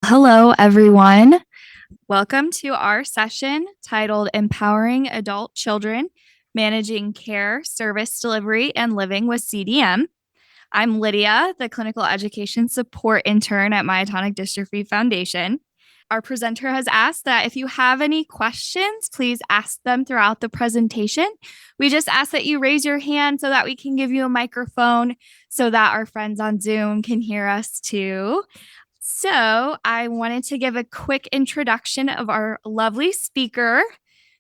Hello, everyone. Welcome to our session titled Empowering Adult Children, Managing Care, Service Delivery, and Living with CDM. I'm Lydia, the Clinical Education Support Intern at Myotonic Dystrophy Foundation. Our presenter has asked that if you have any questions, please ask them throughout the presentation. We just ask that you raise your hand so that we can give you a microphone so that our friends on Zoom can hear us too. So I wanted to give a quick introduction of our lovely speaker.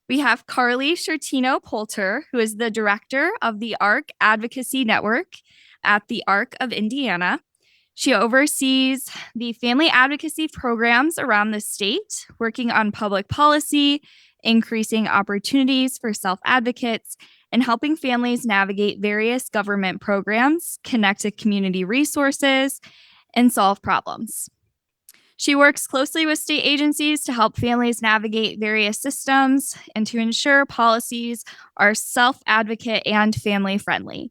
We have Carly Sciortino-Poulter, who is the director of the ARC Advocacy Network at the ARC of Indiana. She oversees the family advocacy programs around the state, working on public policy, increasing opportunities for self-advocates, and helping families navigate various government programs, connect to community resources, and solve problems. She works closely with state agencies to help families navigate various systems and to ensure policies are self-advocate and family-friendly.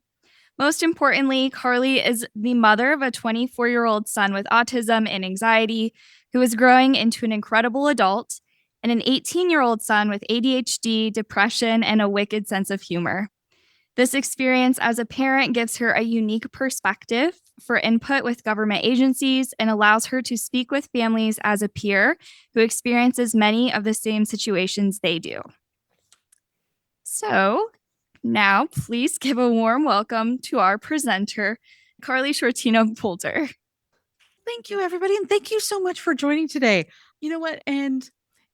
Most importantly, Carly is the mother of a 24-year-old son with autism and anxiety who is growing into an incredible adult, and an 18-year-old son with ADHD, depression, and a wicked sense of humor. This experience as a parent gives her a unique perspective for input with government agencies and allows her to speak with families as a peer who experiences many of the same situations they do. So now please give a warm welcome to our presenter, Carly Sciortino-Poulter. Thank you, everybody. And thank you so much for joining today. You know what? And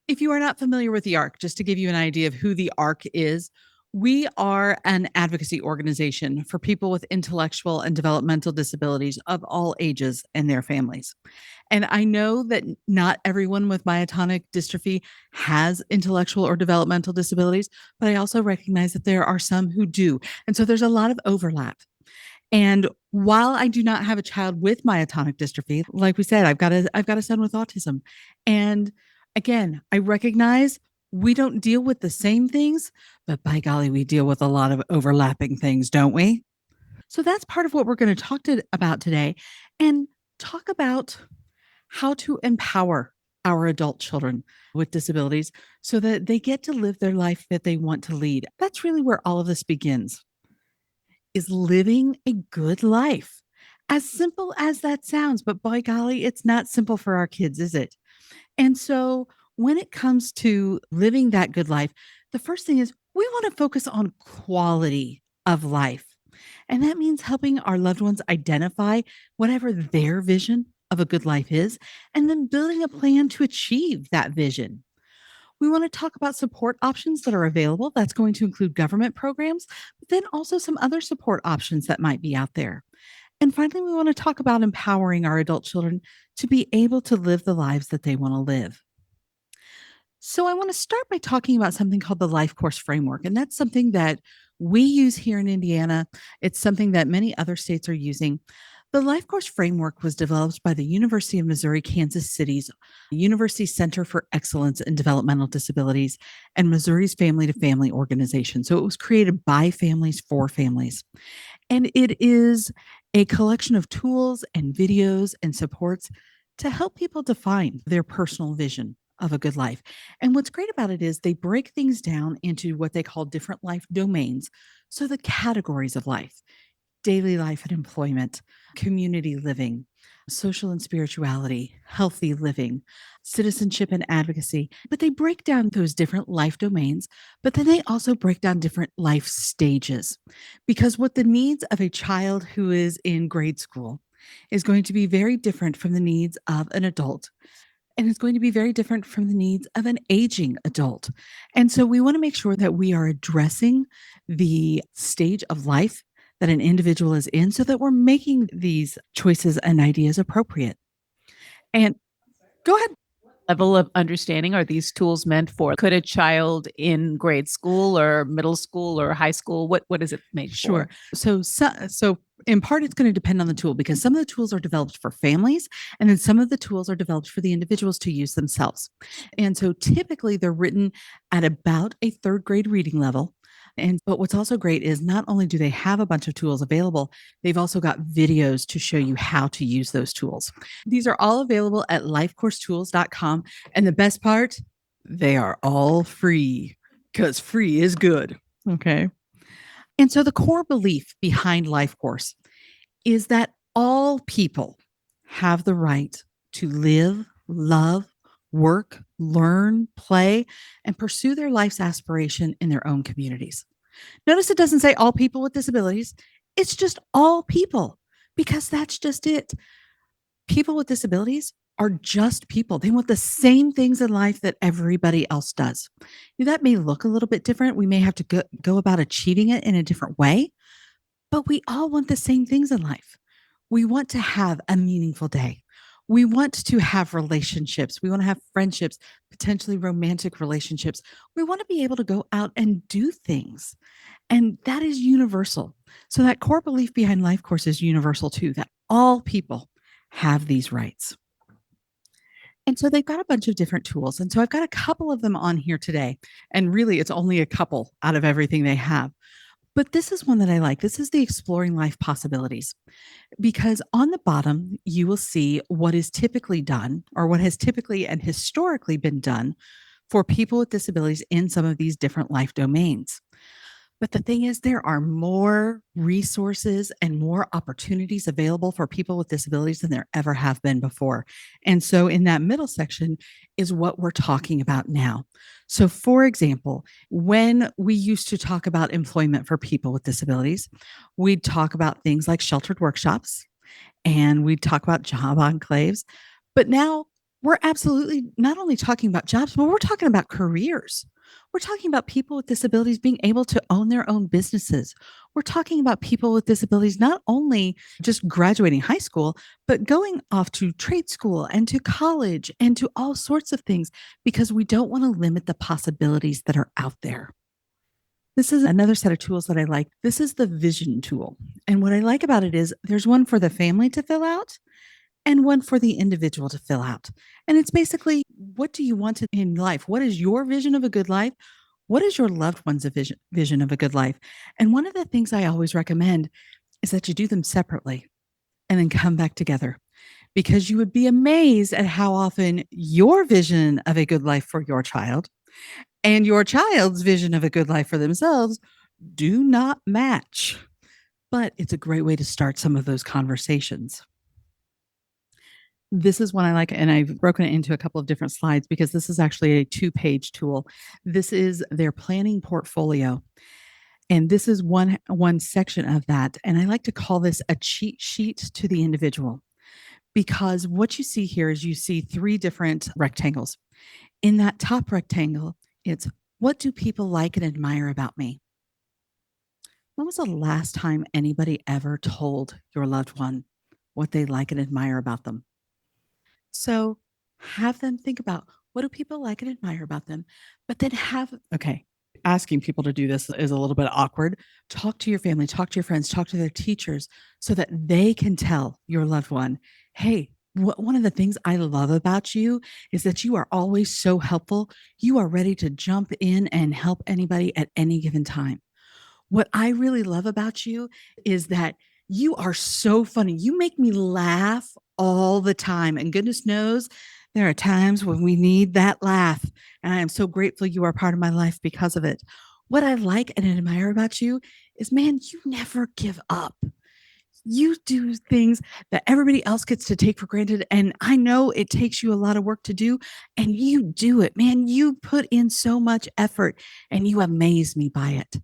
if you are not familiar with the ARC, just to give you an idea of who the ARC is, we are an advocacy organization for people with intellectual and developmental disabilities of all ages and their families. And I know that not everyone with myotonic dystrophy has intellectual or developmental disabilities, but I also recognize that there are some who do. And so there's a lot of overlap. And while I do not have a child with myotonic dystrophy, like we said, I've got a son with autism. And again, I recognize we don't deal with the same things, but by golly, we deal with a lot of overlapping things, don't we? So that's part of what we're going to talk about today, and talk about how to empower our adult children with disabilities so that they get to live their life that they want to lead. That's really where all of this begins, is living a good life. As simple as that sounds, but by golly, it's not simple for our kids, is it? And so when it comes to living that good life, the first thing is we want to focus on quality of life. And that means helping our loved ones identify whatever their vision of a good life is, and then building a plan to achieve that vision. We want to talk about support options that are available. That's going to include government programs, but then also some other support options that might be out there. And finally, we want to talk about empowering our adult children to be able to live the lives that they want to live. So, I want to start by talking about something called the LifeCourse Framework. And that's something that we use here in Indiana. It's something that many other states are using. The LifeCourse Framework was developed by the University of Missouri Kansas City's University Center for Excellence in Developmental Disabilities and Missouri's Family to Family organization. So it was created by families for families. And it is a collection of tools and videos and supports to help people define their personal vision of a good life. And what's great about it is they break things down into what they call different life domains. So the categories of life: daily life and employment, community living, social and spirituality, healthy living, citizenship and advocacy. But they break down those different life domains, but then they also break down different life stages. Because what the needs of a child who is in grade school is going to be very different from the needs of an adult. And it's going to be very different from the needs of an aging adult. And so we want to make sure that we are addressing the stage of life that an individual is in so that we're making these choices and ideas appropriate. And go ahead. Level of understanding are these tools meant for? Could a child in grade school or middle school or high school, what is it made Sure. for? So in part, it's going to depend on the tool, because some of the tools are developed for families, and then some of the tools are developed for the individuals to use themselves. And so typically they're written at about a third grade reading level. But what's also great is not only do they have a bunch of tools available, they've also got videos to show you how to use those tools. These are all available at lifecoursetools.com. And the best part, they are all free because free is good. Okay. And so the core belief behind LifeCourse is that all people have the right to live, love, work, learn, play, and pursue their life's aspiration in their own communities. Notice it doesn't say all people with disabilities. It's just all people, because that's just it. People with disabilities are just people. They want the same things in life that everybody else does. That may look a little bit different. We may have to go about achieving it in a different way, but we all want the same things in life. We want to have a meaningful day. We want to have relationships. We want to have friendships, potentially romantic relationships. We want to be able to go out and do things. And that is universal. So that core belief behind LifeCourse is universal too, that all people have these rights. And so they've got a bunch of different tools. And so I've got a couple of them on here today. And really, it's only a couple out of everything they have. But this is one that I like. This is the Exploring Life Possibilities, because on the bottom, you will see what is typically done, or what has typically and historically been done for people with disabilities in some of these different life domains. But the thing is, there are more resources and more opportunities available for people with disabilities than there ever have been before. And so in that middle section is what we're talking about now. So for example, when we used to talk about employment for people with disabilities, we'd talk about things like sheltered workshops, and we'd talk about job enclaves. But now we're absolutely not only talking about jobs, but we're talking about careers. We're talking about people with disabilities being able to own their own businesses. We're talking about people with disabilities not only just graduating high school, but going off to trade school and to college and to all sorts of things, because we don't want to limit the possibilities that are out there. This is another set of tools that I like. This is the vision tool. And what I like about it is there's one for the family to fill out and one for the individual to fill out. And it's basically, what do you want in life? What is your vision of a good life? What is your loved one's vision of a good life? And one of the things I always recommend is that you do them separately and then come back together, because you would be amazed at how often your vision of a good life for your child and your child's vision of a good life for themselves do not match. But it's a great way to start some of those conversations. This is one I like, and I've broken it into a couple of different slides because this is actually a 2-page tool. This is their planning portfolio. And this is one section of that. And I like to call this a cheat sheet to the individual, because what you see here is you see 3 different rectangles. In that top rectangle, it's, what do people like and admire about me? When was the last time anybody ever told your loved one what they like and admire about them? So have them think about, what do people like and admire about them? But then asking people to do this is a little bit awkward. Talk to your family, talk to your friends, talk to their teachers so that they can tell your loved one, hey, one of the things I love about you is that you are always so helpful. You are ready to jump in and help anybody at any given time. What I really love about you is that you are so funny. You make me laugh all the time. And goodness knows there are times when we need that laugh. And I am so grateful you are part of my life because of it. What I like and admire about you is, man, you never give up. You do things that everybody else gets to take for granted. And I know it takes you a lot of work to do, and you do it, man. You put in so much effort and you amaze me by it.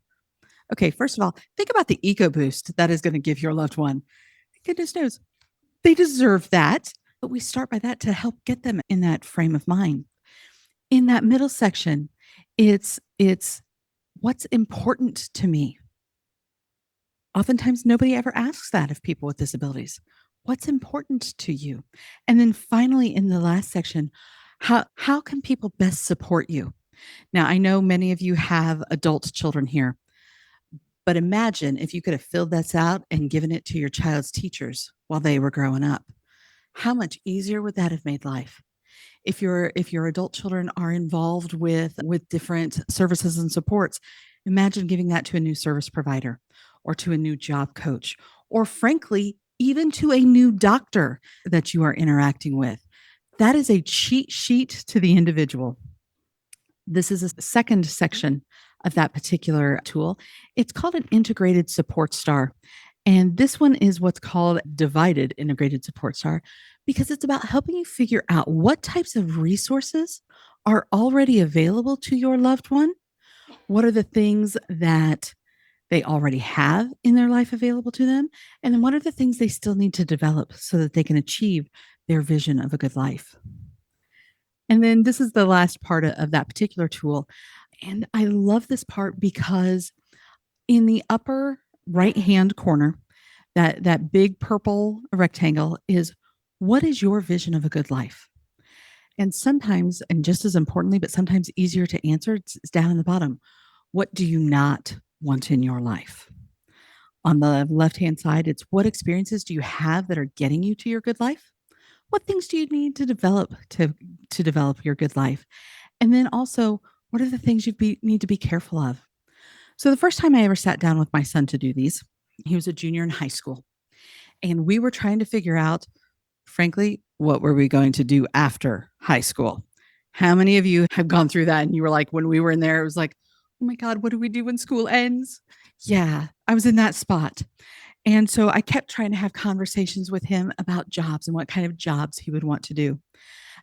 Okay, first of all, think about the eco boost that is going to give your loved one. Goodness knows, they deserve that. But we start by that to help get them in that frame of mind. In that middle section, it's what's important to me. Oftentimes, nobody ever asks that of people with disabilities. What's important to you? And then finally, in the last section, how can people best support you? Now, I know many of you have adult children here. But imagine if you could have filled this out and given it to your child's teachers while they were growing up. How much easier would that have made life? If your adult children are involved with different services and supports, Imagine giving that to a new service provider or to a new job coach, or frankly, even to a new doctor that you are interacting with. That is a cheat sheet to the individual. This is a second section of that particular tool. It's called an integrated support star. And this one is what's called divided integrated support star because it's about helping you figure out what types of resources are already available to your loved one. What are the things that they already have in their life available to them? And then what are the things they still need to develop so that they can achieve their vision of a good life? And then this is the last part of that particular tool. And I love this part because in the upper right hand corner, that big purple rectangle is what is your vision of a good life? And sometimes, and just as importantly, but sometimes easier to answer, it's down in the bottom. What do you not want in your life? On the left hand side, it's what experiences do you have that are getting you to your good life? What things do you need to develop to develop your good life? And then also, what are the things need to be careful of? So the first time I ever sat down with my son to do these, he was a junior in high school. And we were trying to figure out, frankly, what were we going to do after high school? How many of you have gone through that? And you were like, when we were in there, it was like, oh my God, what do we do when school ends? Yeah, I was in that spot. And so I kept trying to have conversations with him about jobs and what kind of jobs he would want to do.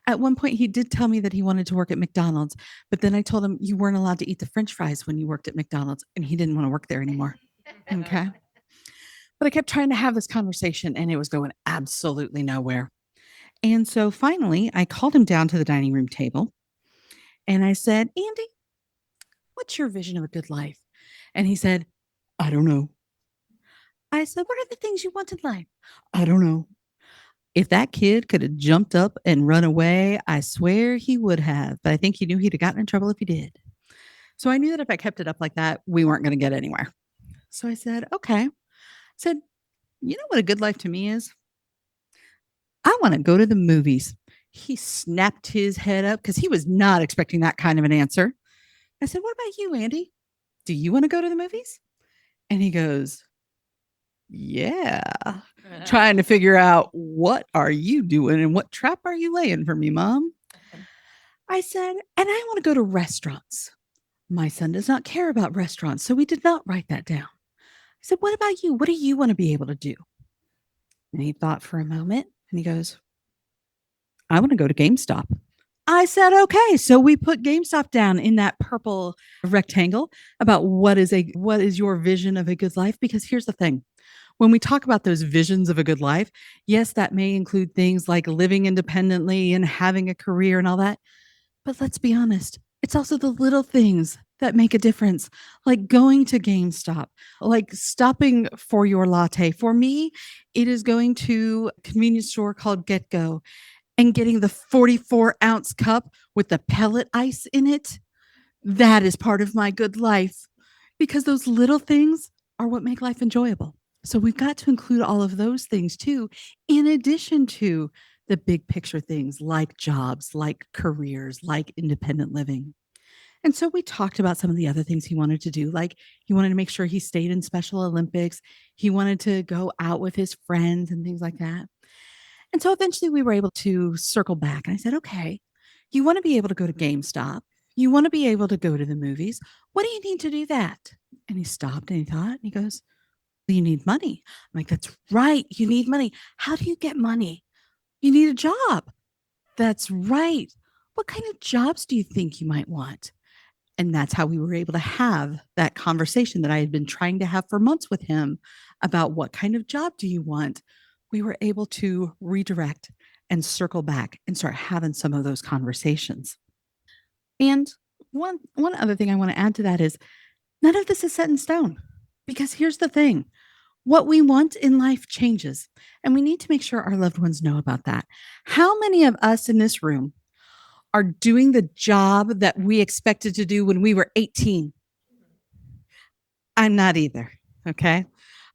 At one point, he did tell me that he wanted to work at McDonald's, but then I told him you weren't allowed to eat the French fries when you worked at McDonald's, and he didn't want to work there anymore. Okay. But I kept trying to have this conversation, and it was going absolutely nowhere. And so finally, I called him down to the dining room table, and I said, Andy, what's your vision of a good life? And he said, I don't know. I said, what are the things you want in life? I don't know. If that kid could have jumped up and run away, I swear he would have. But I think he knew he'd have gotten in trouble if he did. So I knew that if I kept it up like that, we weren't going to get anywhere. So I said, okay. I said, you know what a good life to me is? I want to go to the movies. He snapped his head up because he was not expecting that kind of an answer. I said, what about you, Andy? Do you want to go to the movies? And he goes, yeah. Trying to figure out what are you doing and what trap are you laying for me, Mom? I said, and I want to go to restaurants. My son does not care about restaurants, so we did not write that down. I said, what about you? What do you want to be able to do? And he thought for a moment and he goes, I want to go to GameStop. I said, okay. So we put GameStop down in that purple rectangle about what is your vision of a good life? Because here's the thing. When we talk about those visions of a good life, yes, that may include things like living independently and having a career and all that. But let's be honest, it's also the little things that make a difference, like going to GameStop, like stopping for your latte. For me, it is going to a convenience store called Get Go and getting the 44-ounce cup with the pellet ice in it. That is part of my good life because those little things are what make life enjoyable. So we've got to include all of those things too, in addition to the big picture things like jobs, like careers, like independent living. And so we talked about some of the other things he wanted to do, like he wanted to make sure he stayed in Special Olympics. He wanted to go out with his friends and things like that. And so eventually we were able to circle back. And I said, okay, you want to be able to go to GameStop. You want to be able to go to the movies. What do you need to do that? And he stopped and he thought, and he goes, you need money. I'm like, that's right. You need money. How do you get money? You need a job. That's right. What kind of jobs do you think you might want? And that's how we were able to have that conversation that I had been trying to have for months with him about what kind of job do you want? We were able to redirect and circle back and start having some of those conversations. And one other thing I want to add to that is none of this is set in stone because here's the thing. What we want in life changes, and we need to make sure our loved ones know about that. How many of us in this room are doing the job that we expected to do when we were 18? I'm not either, okay?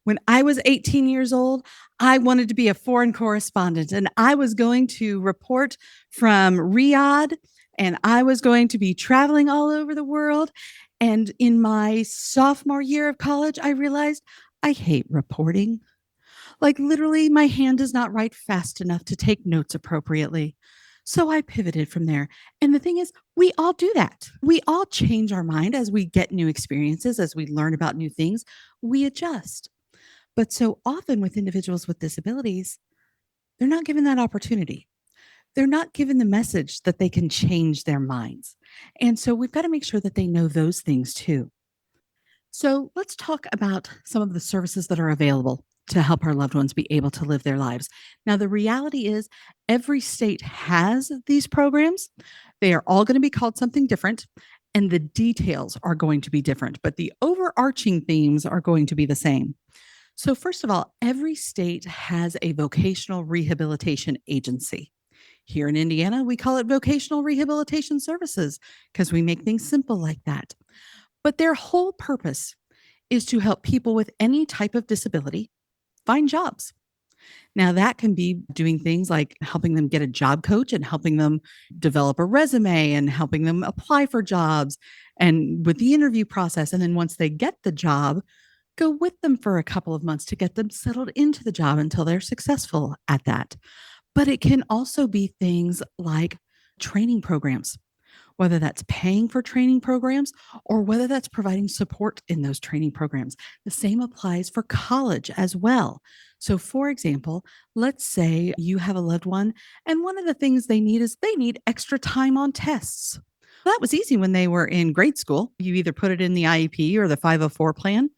When I was 18 years old, I wanted to be a foreign correspondent, and I was going to report from Riyadh, and I was going to be traveling all over the world. And in my sophomore year of college, I realized I hate reporting. Like literally, my hand does not write fast enough to take notes appropriately. So I pivoted from there. And the thing is, we all do that. We all change our mind as we get new experiences, as we learn about new things, we adjust. But so often with individuals with disabilities, they're not given that opportunity. They're not given the message that they can change their minds. And so we've got to make sure that they know those things too. So let's talk about some of the services that are available to help our loved ones be able to live their lives. Now, the reality is every state has these programs. They are all going to be called something different, and the details are going to be different, but the overarching themes are going to be the same. So, first of all, every state has a vocational rehabilitation agency. Here in Indiana, we call it vocational rehabilitation services because we make things simple like that. But their whole purpose is to help people with any type of disability find jobs. Now, that can be doing things like helping them get a job coach and helping them develop a resume and helping them apply for jobs and with the interview process. And then once they get the job, go with them for a couple of months to get them settled into the job until they're successful at that. But it can also be things like training programs, whether that's paying for training programs or whether that's providing support in those training programs. The same applies for college as well. So, for example, let's say you have a loved one, and one of the things they need is they need extra time on tests. That was easy when they were in grade school. You either put it in the IEP or the 504 plan.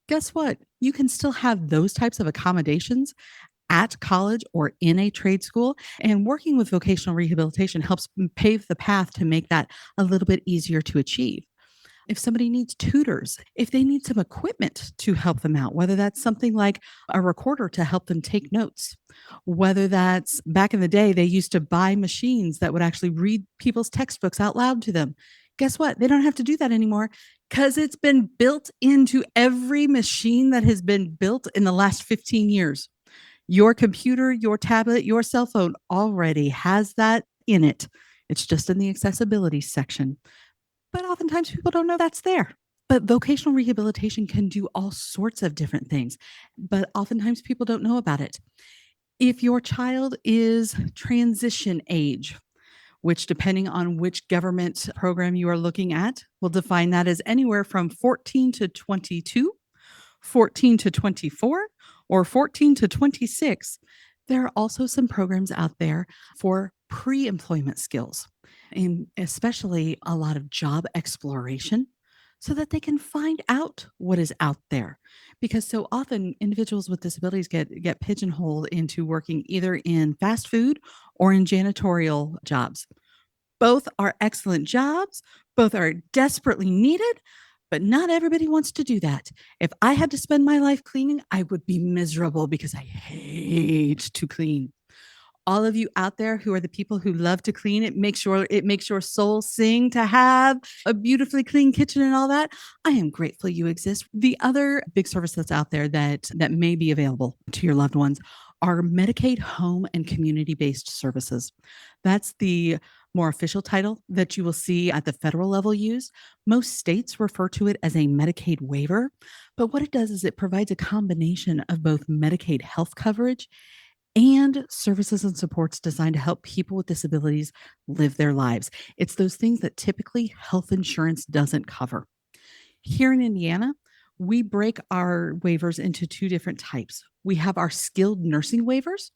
Guess what? You can still have those types of accommodations at college or in a trade school. And working with vocational rehabilitation helps pave the path to make that a little bit easier to achieve. If somebody needs tutors, if they need some equipment to help them out, whether that's something like a recorder to help them take notes, whether that's back in the day, they used to buy machines that would actually read people's textbooks out loud to them. Guess what? They don't have to do that anymore because it's been built into every machine that has been built in the last 15 years. Your computer, your tablet, your cell phone already has that in it. It's just in the accessibility section. But oftentimes people don't know that's there. But vocational rehabilitation can do all sorts of different things, but oftentimes people don't know about it. If your child is transition age, which depending on which government program you are looking at, will define that as anywhere from 14 to 22, 14 to 24, or 14 to 26. There are also some programs out there for pre-employment skills, and especially a lot of job exploration so that they can find out what is out there. Because so often individuals with disabilities get pigeonholed into working either in fast food or in janitorial jobs. Both are excellent jobs, both are desperately needed, but not everybody wants to do that. If I had to spend my life cleaning, I would be miserable because I hate to clean. All of you out there who are the people who love to clean, it makes your soul sing to have a beautifully clean kitchen and all that. I am grateful you exist. The other big service that's out there that may be available to your loved ones are Medicaid home and community-based services. That's the more official title that you will see at the federal level used. Most states refer to it as a Medicaid waiver, but what it does is it provides a combination of both Medicaid health coverage and services and supports designed to help people with disabilities live their lives. It's those things that typically health insurance doesn't cover. Here in Indiana, we break our waivers into two different types. We have our skilled nursing waivers,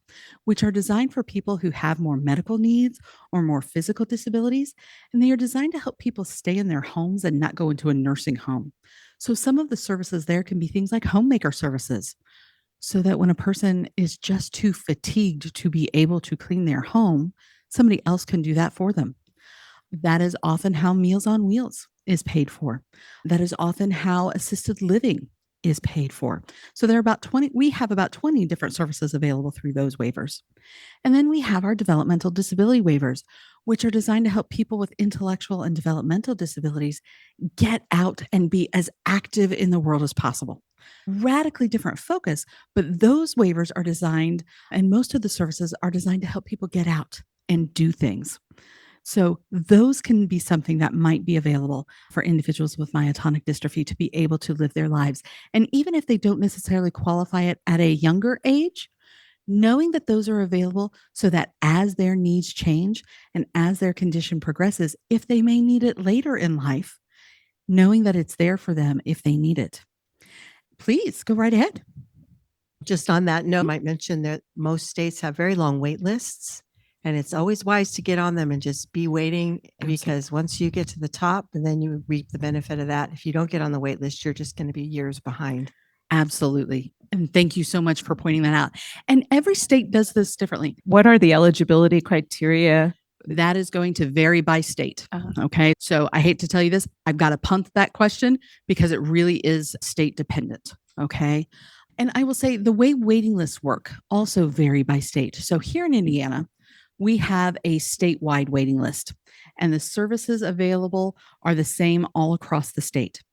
which are designed for people who have more medical needs or more physical disabilities, and they are designed to help people stay in their homes and not go into a nursing home. So some of the services there can be things like homemaker services, so that when a person is just too fatigued to be able to clean their home, somebody else can do that for them. That is often how Meals on Wheels is paid for. That is often how assisted living is paid for. So there are we have about 20 different services available through those waivers. And then we have our developmental disability waivers, which are designed to help people with intellectual and developmental disabilities get out and be as active in the world as possible. Radically different focus, but those waivers are designed, and most of the services are designed to help people get out and do things. So those can be something that might be available for individuals with myotonic dystrophy to be able to live their lives. And even if they don't necessarily qualify it at a younger age, knowing that those are available so that as their needs change and as their condition progresses, if they may need it later in life, knowing that it's there for them if they need it. Please go right ahead. Just on that note, I might mention that most states have very long wait lists, and it's always wise to get on them and just be waiting, because once you get to the top, and then you reap the benefit of that. If you don't get on the wait list, you're just going to be years behind. Absolutely. And thank you so much for pointing that out. And every state does this differently. What are the eligibility criteria? That is going to vary by state. Uh-huh. Okay. So I hate to tell you this, I've got to punt that question because it really is state dependent. Okay. And I will say the way waiting lists work also vary by state. So here in Indiana, we have a statewide waiting list, and the services available are the same all across the state.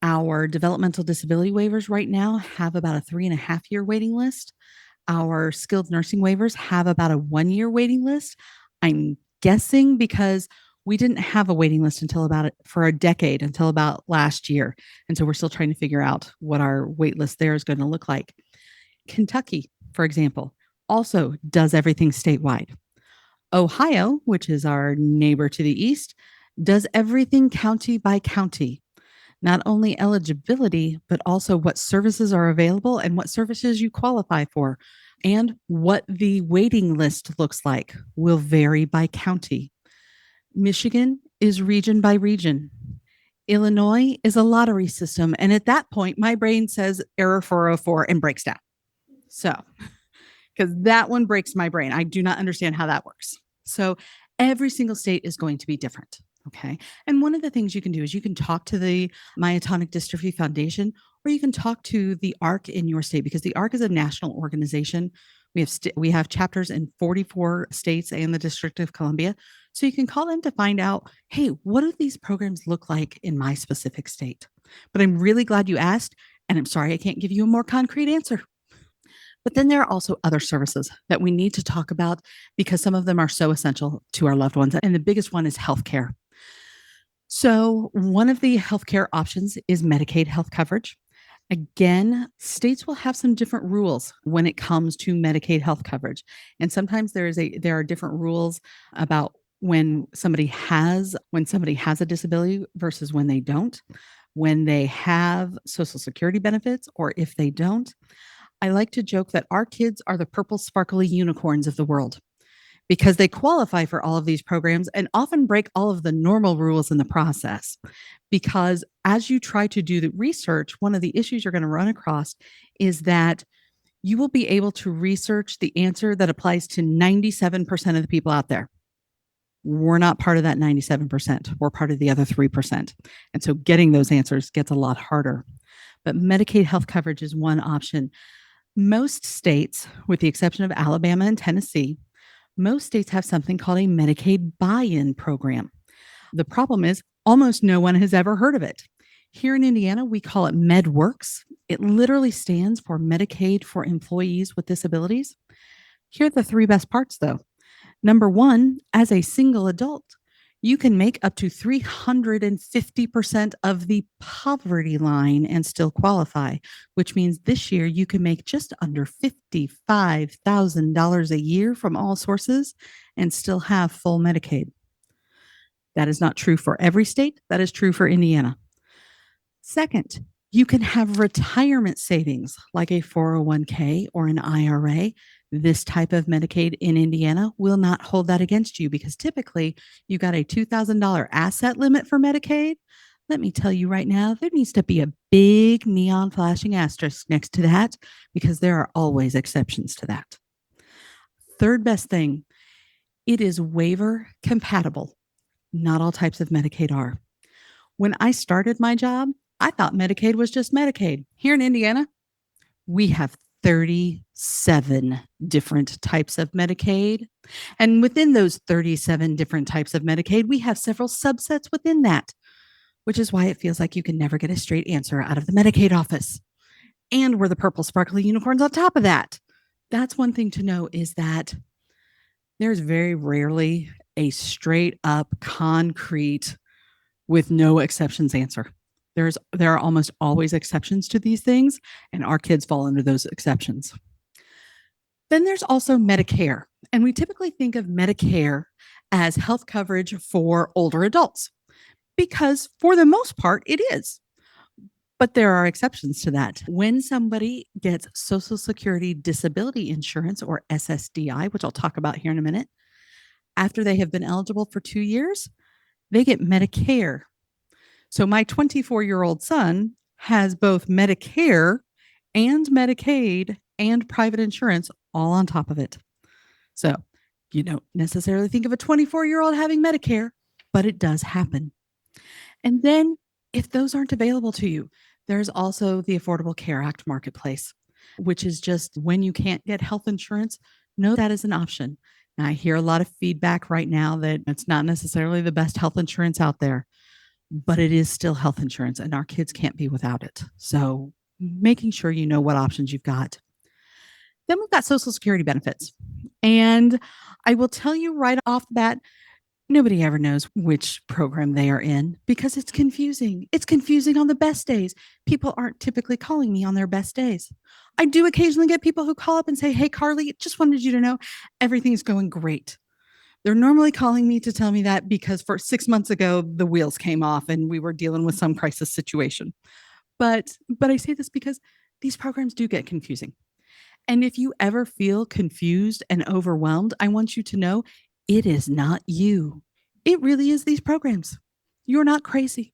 Our developmental disability waivers right now have about a 3.5-year waiting list. Our skilled nursing waivers have about a 1-year waiting list. I'm guessing because we didn't have a waiting list for a decade until about last year. And so we're still trying to figure out what our wait list there is going to look like. Kentucky, for example, also does everything statewide. Ohio, which is our neighbor to the east, does everything county by county. Not only eligibility, but also what services are available and what services you qualify for. And what the waiting list looks like will vary by county. Michigan is region by region. Illinois is a lottery system. And at that point, my brain says error 404 and breaks down. So, because that one breaks my brain. I do not understand how that works. So every single state is going to be different. Okay. And one of the things you can do is you can talk to the Myotonic Dystrophy Foundation, or you can talk to the ARC in your state, because the ARC is a national organization. We have chapters in 44 states and the District of Columbia. So you can call them to find out, hey, what do these programs look like in my specific state? But I'm really glad you asked, and I'm sorry I can't give you a more concrete answer. But then there are also other services that we need to talk about because some of them are so essential to our loved ones. And the biggest one is healthcare. So one of the healthcare options is Medicaid health coverage. Again, states will have some different rules when it comes to Medicaid health coverage. And sometimes there are different rules about when somebody has a disability versus when they don't, when they have Social Security benefits, or if they don't. I like to joke that our kids are the purple sparkly unicorns of the world because they qualify for all of these programs and often break all of the normal rules in the process. Because as you try to do the research, one of the issues you're going to run across is that you will be able to research the answer that applies to 97% of the people out there. We're not part of that 97%. We're part of the other 3%. And so getting those answers gets a lot harder. But Medicaid health coverage is one option. Most states, with the exception of Alabama and Tennessee, most states have something called a Medicaid buy-in program. The problem is almost no one has ever heard of it. Here in Indiana, we call it MedWorks. It literally stands for Medicaid for Employees with Disabilities. Here are the 3 best parts, though. Number 1, as a single adult, you can make up to 350% of the poverty line and still qualify, which means this year you can make just under $55,000 a year from all sources and still have full Medicaid. That is not true for every state. That is true for Indiana. Second, you can have retirement savings like a 401k or an IRA. This type of Medicaid in Indiana will not hold that against you because typically you got a $2,000 asset limit for Medicaid. Let me tell you right now, there needs to be a big neon flashing asterisk next to that because there are always exceptions to that. Third best thing, it is waiver compatible. Not all types of Medicaid are. When I started my job, I thought Medicaid was just Medicaid. Here in Indiana, we have 37 different types of Medicaid. And within those 37 different types of Medicaid, we have several subsets within that, which is why it feels like you can never get a straight answer out of the Medicaid office. And we're the purple sparkly unicorns on top of that. That's one thing to know is that there's very rarely a straight up concrete with no exceptions answer. There are almost always exceptions to these things, and our kids fall under those exceptions. Then there's also Medicare, and we typically think of Medicare as health coverage for older adults because for the most part it is. But there are exceptions to that. When somebody gets Social Security Disability Insurance, or SSDI, which I'll talk about here in a minute, after they have been eligible for 2 years, they get Medicare. So my 24-year-old son has both Medicare and Medicaid and private insurance all on top of it. So you don't necessarily think of a 24-year-old having Medicare, but it does happen. And then if those aren't available to you, there's also the Affordable Care Act marketplace, which is just when you can't get health insurance, know that is an option. Now, I hear a lot of feedback right now that it's not necessarily the best health insurance out there, but it is still health insurance and our kids can't be without it. So making sure you know what options you've got. Then we've got Social Security benefits. And I will tell you right off the bat, nobody ever knows which program they are in because it's confusing. It's confusing on the best days. People aren't typically calling me on their best days. I do occasionally get people who call up and say, "Hey, Carly, just wanted you to know everything's going great." They're normally calling me to tell me that because for 6 months ago, the wheels came off and we were dealing with some crisis situation. But I say this because these programs do get confusing. And if you ever feel confused and overwhelmed, I want you to know it is not you. It really is these programs. You're not crazy.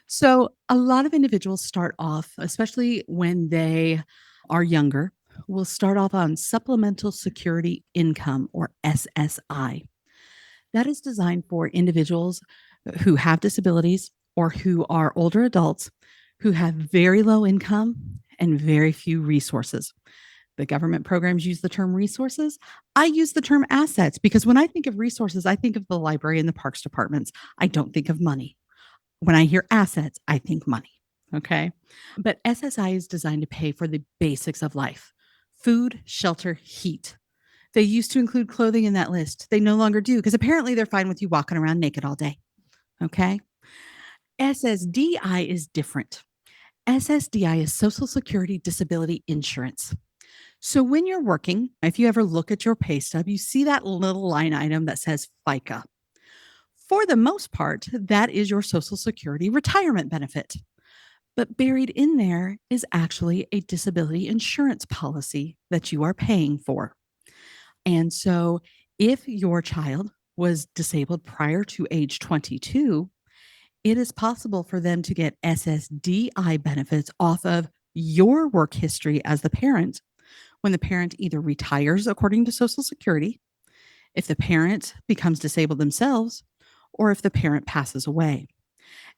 So a lot of individuals start off, especially when they are younger, will start off on Supplemental Security Income, or SSI. That is designed for individuals who have disabilities or who are older adults who have very low income and very few resources. The government programs use the term resources. I use the term assets because when I think of resources, I think of the library and the parks departments. I don't think of money. When I hear assets, I think money. Okay. But SSI is designed to pay for the basics of life: food, shelter, heat. They used to include clothing in that list. They no longer do because apparently they're fine with you walking around naked all day. Okay. SSDI is different. SSDI is Social Security Disability Insurance. So when you're working, if you ever look at your pay stub, you see that little line item that says FICA. For the most part, that is your Social Security retirement benefit. But buried in there is actually a disability insurance policy that you are paying for. And so if your child was disabled prior to age 22, it is possible for them to get SSDI benefits off of your work history as the parent when the parent either retires according to Social Security, if the parent becomes disabled themselves, or if the parent passes away.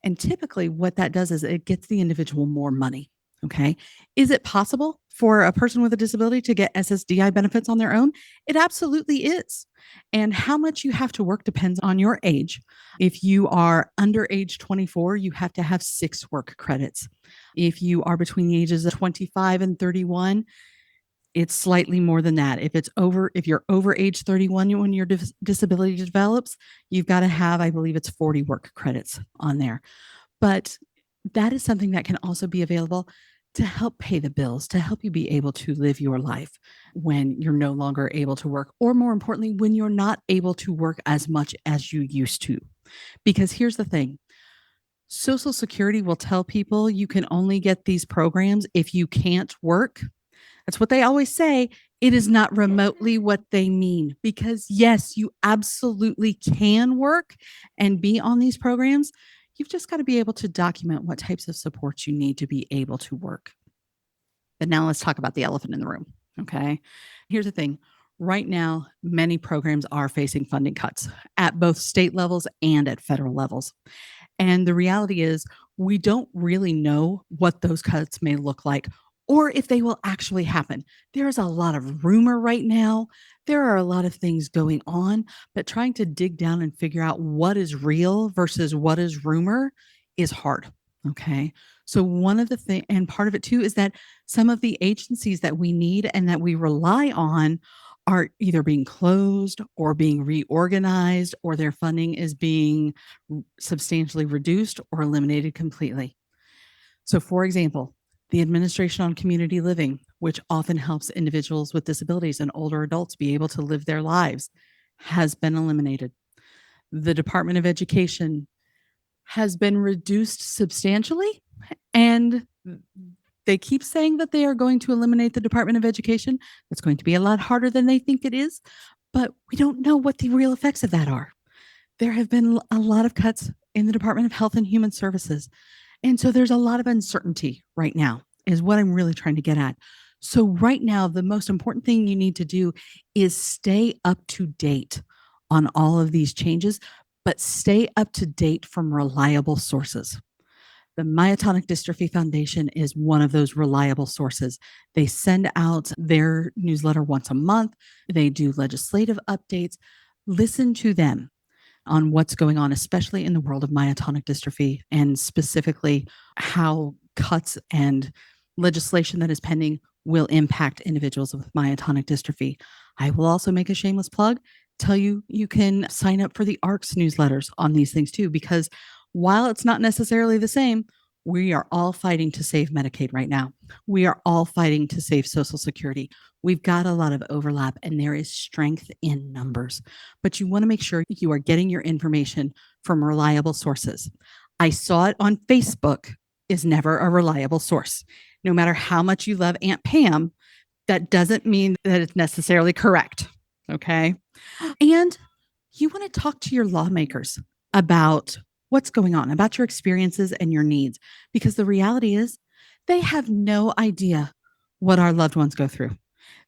And typically what that does is it gets the individual more money. Okay. Is it possible for a person with a disability to get SSDI benefits on their own? It absolutely is. And how much you have to work depends on your age. If you are under age 24, you have to have 6 work credits. If you are between the ages of 25 and 31, it's slightly more than that. If you're over age 31 when your disability develops, you've got to have, I believe it's 40 work credits on there. But that is something that can also be available to help pay the bills, to help you be able to live your life when you're no longer able to work, or more importantly, when you're not able to work as much as you used to. Because here's the thing. Social Security will tell people you can only get these programs if you can't work. That's what they always say. It is not remotely what they mean, because yes, you absolutely can work and be on these programs. You've just got to be able to document what types of supports you need to be able to work. But now let's talk about the elephant in the room. Okay. Here's the thing. Right now, many programs are facing funding cuts at both state levels and at federal levels. And the reality is we don't really know what those cuts may look like, or if they will actually happen. There's a lot of rumor right now. There are a lot of things going on, but trying to dig down and figure out what is real versus what is rumor is hard. Okay. So one of the things, and part of it too, is that some of the agencies that we need and that we rely on are either being closed or being reorganized, or their funding is being substantially reduced or eliminated completely. So, for example, the Administration on Community Living, which often helps individuals with disabilities and older adults be able to live their lives, has been eliminated. The Department of Education has been reduced substantially, and they keep saying that they are going to eliminate the Department of Education. It's going to be a lot harder than they think it is, but we don't know what the real effects of that are. There have been a lot of cuts in the Department of Health and Human Services. And so there's a lot of uncertainty right now, is what I'm really trying to get at. So, right now, the most important thing you need to do is stay up to date on all of these changes, but stay up to date from reliable sources. The Myotonic Dystrophy Foundation is one of those reliable sources. They send out their newsletter once a month, they do legislative updates. Listen to them on what's going on, especially in the world of myotonic dystrophy, and specifically how cuts and legislation that is pending will impact individuals with myotonic dystrophy. I will also make a shameless plug, tell you you can sign up for the ARC's newsletters on these things too, because while it's not necessarily the same, we are all fighting to save Medicaid right now. We are all fighting to save Social Security. We've got a lot of overlap, and there is strength in numbers. But you want to make sure you are getting your information from reliable sources. I saw it on Facebook is never a reliable source. No matter how much you love Aunt Pam, that doesn't mean that it's necessarily correct. Okay. And you want to talk to your lawmakers about what's going on, about your experiences and your needs, because the reality is they have no idea what our loved ones go through.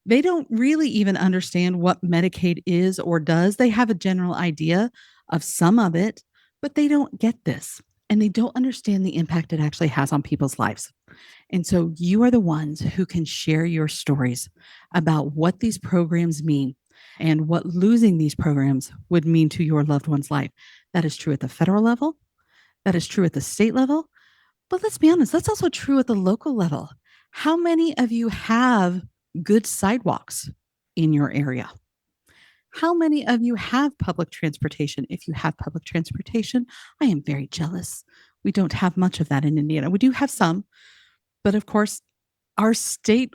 They don't really even understand what Medicaid is or does. They have a general idea of some of it, but they don't get this, and they don't understand the impact it actually has on people's lives. And so you are the ones who can share your stories about what these programs mean and what losing these programs would mean to your loved one's life. That is true at the federal level. That is true at the state level. But let's be honest, that's also true at the local level. How many of you have good sidewalks in your area? How many of you have public transportation? If you have public transportation, I am very jealous. We don't have much of that in Indiana. We do have some, but of course, our state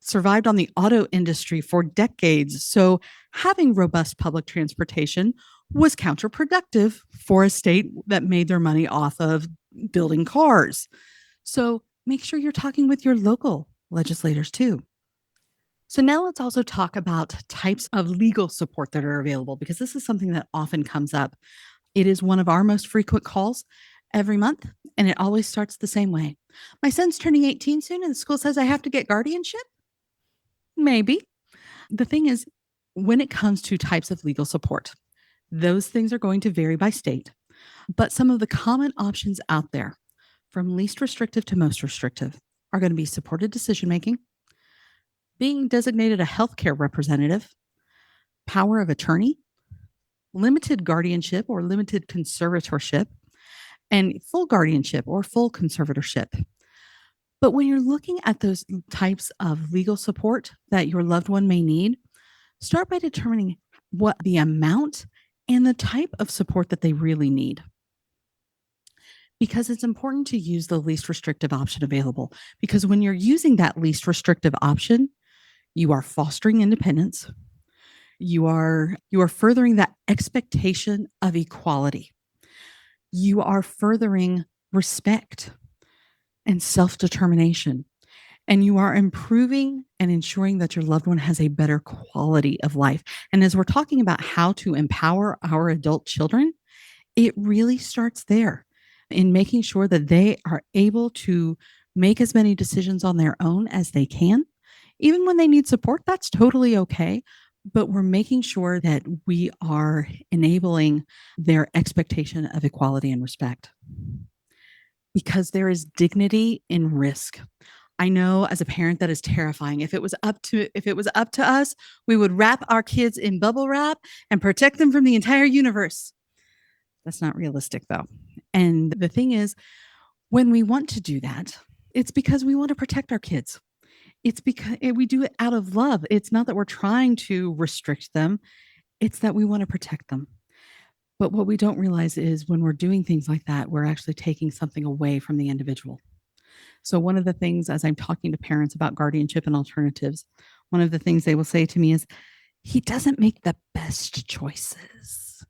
survived on the auto industry for decades. So having robust public transportation was counterproductive for a state that made their money off of building cars. So make sure you're talking with your local legislators too. So now let's also talk about types of legal support that are available, because this is something that often comes up. It is one of our most frequent calls every month, and it always starts the same way. My son's turning 18 soon, and the school says I have to get guardianship. Maybe. The thing is, when it comes to types of legal support, those things are going to vary by state. But some of the common options out there, from least restrictive to most restrictive, are going to be supported decision making, being designated a healthcare representative, power of attorney, limited guardianship or limited conservatorship, and full guardianship or full conservatorship. But when you're looking at those types of legal support that your loved one may need, start by determining what the amount and the type of support that they really need. Because it's important to use the least restrictive option available. Because when you're using that least restrictive option, you are fostering independence. You are furthering that expectation of equality. You are furthering respect and self-determination. And you are improving and ensuring that your loved one has a better quality of life. And as we're talking about how to empower our adult children, it really starts there in making sure that they are able to make as many decisions on their own as they can. Even when they need support, that's totally okay. But we're making sure that we are enabling their expectation of equality and respect. Because there is dignity in risk. I know as a parent that is terrifying. If it was up to us, we would wrap our kids in bubble wrap and protect them from the entire universe. That's not realistic though. And the thing is, when we want to do that, it's because we want to protect our kids. It's because we do it out of love. It's not that we're trying to restrict them. It's that we want to protect them. But what we don't realize is when we're doing things like that, we're actually taking something away from the individual. So one of the things, as I'm talking to parents about guardianship and alternatives, one of the things they will say to me is, he doesn't make the best choices.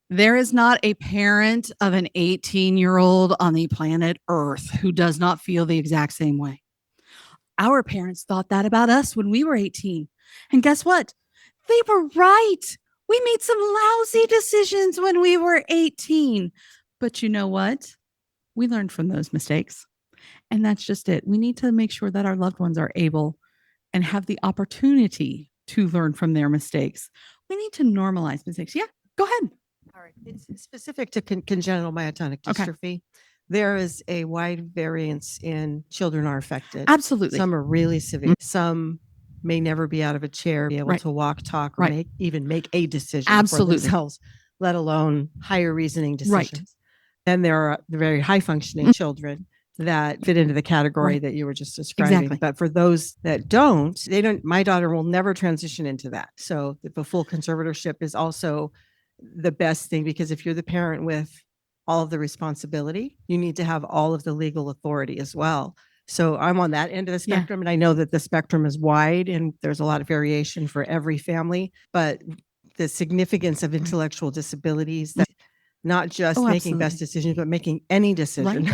There is not a parent of an 18-year-old on the planet Earth who does not feel the exact same way. Our parents thought that about us when we were 18. And guess what? They were right. We made some lousy decisions when we were 18. But you know what? We learned from those mistakes. And that's just it. We need to make sure that our loved ones are able and have the opportunity to learn from their mistakes. We need to normalize mistakes. Yeah, go ahead. All right. It's specific to congenital myotonic Okay. dystrophy. There is a wide variance in children are affected. Absolutely. Some are really severe. Some may never be out of a chair, be able Right. to walk, talk, or Right. even make a decision Absolutely. for themselves, let alone higher reasoning Right. decisions. Then there are the very high functioning children that fit into the category Right. that you were just describing. Exactly. But for those that don't, my daughter will never transition into that. So the full conservatorship is also the best thing, because if you're the parent with all of the responsibility, you need to have all of the legal authority as well. So I'm on that end of the Yeah. spectrum, and I know that the spectrum is wide and there's a lot of variation for every family, but the significance of intellectual disabilities, that not just making best decisions, but making any decision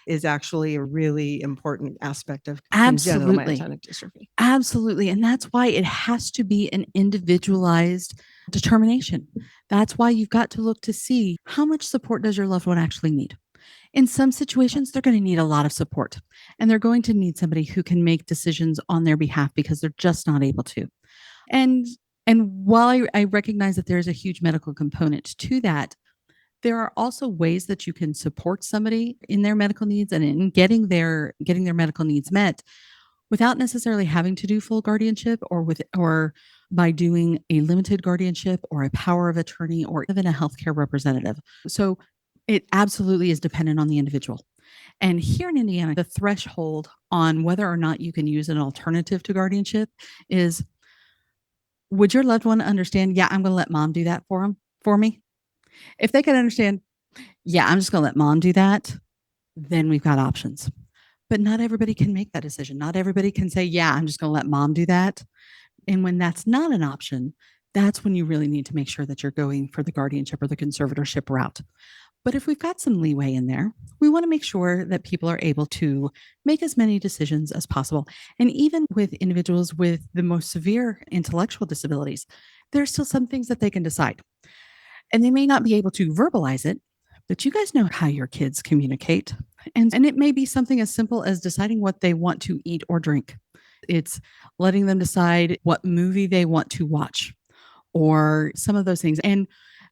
is actually a really important aspect of congenital Absolutely. myotonic dystrophy. Absolutely. And that's why it has to be an individualized determination. That's why you've got to look to see how much support does your loved one actually need. In some situations, they're going to need a lot of support, and they're going to need somebody who can make decisions on their behalf because they're just not able to. And while I recognize that there's a huge medical component to that, there are also ways that you can support somebody in their medical needs and in getting their medical needs met without necessarily having to do full guardianship, or by doing a limited guardianship or a power of attorney or even a healthcare representative. So it absolutely is dependent on the individual. And here in Indiana, the threshold on whether or not you can use an alternative to guardianship is, would your loved one understand, yeah, I'm going to let mom do that for me? If they can understand, yeah, I'm just going to let mom do that, then we've got options. But not everybody can make that decision. Not everybody can say, yeah, I'm just going to let mom do that. And when that's not an option, that's when you really need to make sure that you're going for the guardianship or the conservatorship route. But if we've got some leeway in there, we want to make sure that people are able to make as many decisions as possible. And even with individuals with the most severe intellectual disabilities, there's still some things that they can decide. And they may not be able to verbalize it, but you guys know how your kids communicate. And it may be something as simple as deciding what they want to eat or drink. It's letting them decide what movie they want to watch, or some of those things. And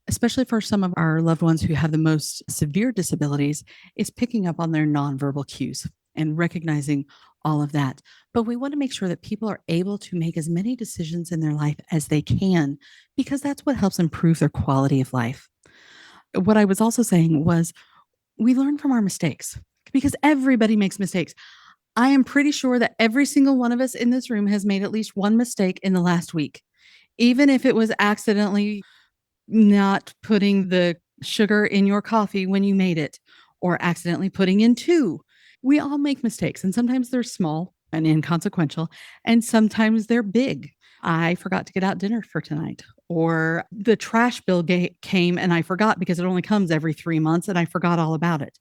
especially for some of our loved ones who have the most severe disabilities, is picking up on their nonverbal cues and recognizing all of that. But we want to make sure that people are able to make as many decisions in their life as they can, because that's what helps improve their quality of life. What I was also saying was, we learn from our mistakes, because everybody makes mistakes. I am pretty sure that every single one of us in this room has made at least one mistake in the last week, even if it was accidentally not putting the sugar in your coffee when you made it, or accidentally putting in 2. We all make mistakes, and sometimes they're small and inconsequential, and sometimes they're big. I forgot to get out dinner for tonight, or the trash bill came and I forgot, because it only comes every 3 months and I forgot all about it.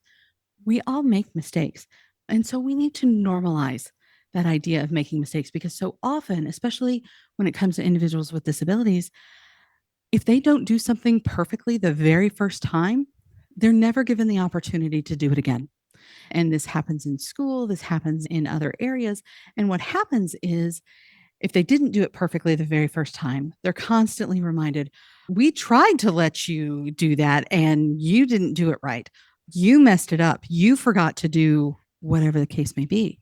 We all make mistakes. And so we need to normalize that idea of making mistakes, because so often, especially when it comes to individuals with disabilities, if they don't do something perfectly the very first time, they're never given the opportunity to do it again. And this happens in school, this happens in other areas. And what happens is, if they didn't do it perfectly the very first time, they're constantly reminded, we tried to let you do that and you didn't do it right. You messed it up. You forgot to do whatever the case may be.